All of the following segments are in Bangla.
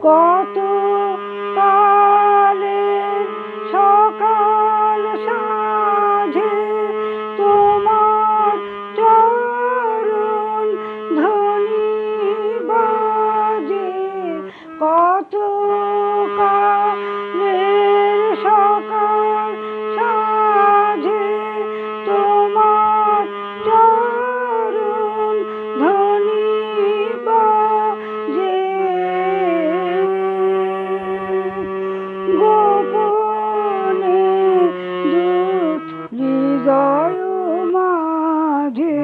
কত কালের সকাল সাঁঝে তোমার চরণ ধ্বনি বাজে। কত কালের সকাল সাঁঝে তোমার চরণ ধ্বনি বাজে। গোপনে দূত হৃদয় মাঝে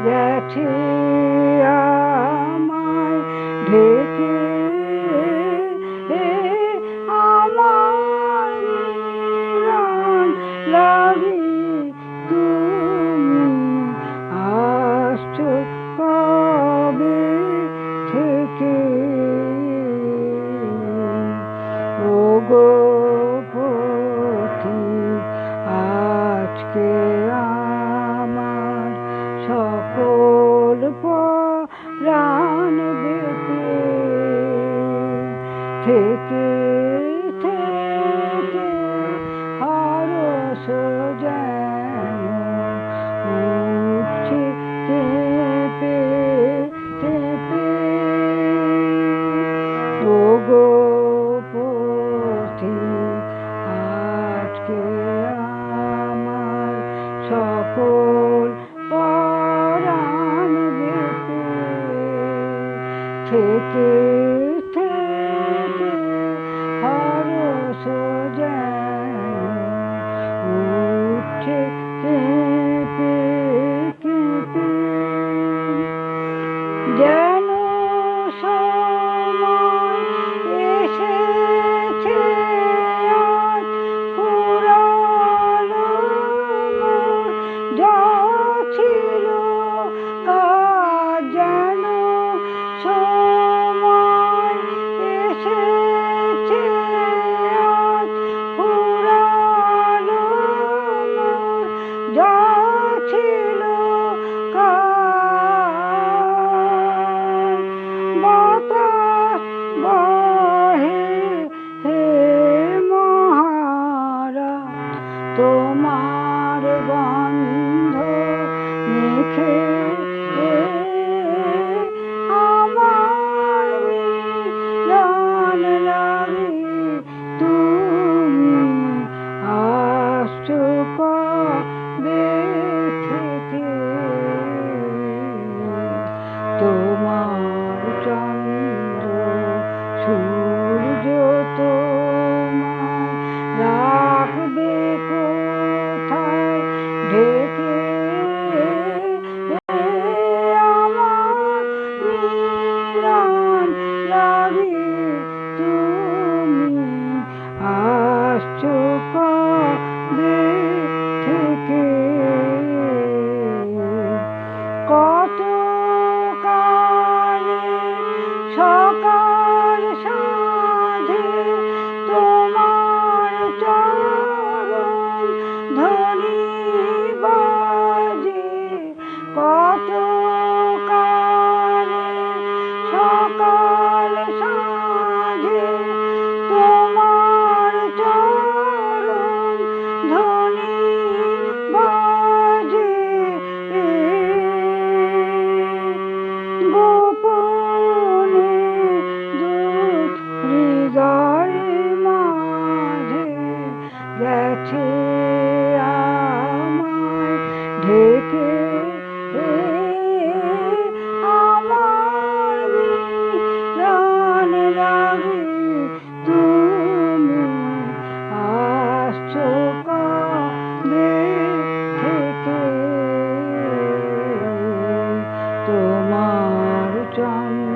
গেছে আমায় ঢেকে। আমার মিলন লাগি তুমি আসছো কবে থেকে। ওগো পথিক আজকে আমার সকল পরাণ বেঁকে থেকে থেকে হরস যেন উঠছে কেঁপে কেঁপে। ওগো পথিক আজকে আমার সকল পরাণ বেঁকে থেকে থেকে হরস যেন উঠছে কেঁপে কেঁপে। যেন সময় এসেছে আজ ফুরালো মোর যা ছিল কাজ। যেন সময় এসেছে আজ ফুরালো মোর যা ছিল কাজ। বাতাস বহে হে মহারাজ তোমার গন্ধ মেখে। আমার মিলন লাগি তুমি আসছো কবে থেকে। তোমার চন্দ্র সূর্য তোমায় রাখবে কোথায় ঢেকে। আমার মিলন লাগি তুমি আসছো কবে থেকে। কত কালের সকাল সাঁঝে তোমার চরণ ধ্বনি বাজে। কত কালের সকাল সাঁঝে তোমার চরণ ধ্বনি বাজে। গোপনে দূত হৃদয় মাঝে গেছে আমায় ঢেকে। আমার মিলন লাগি তুমি আসছো কবে থেকে। তোমার চন্দ্র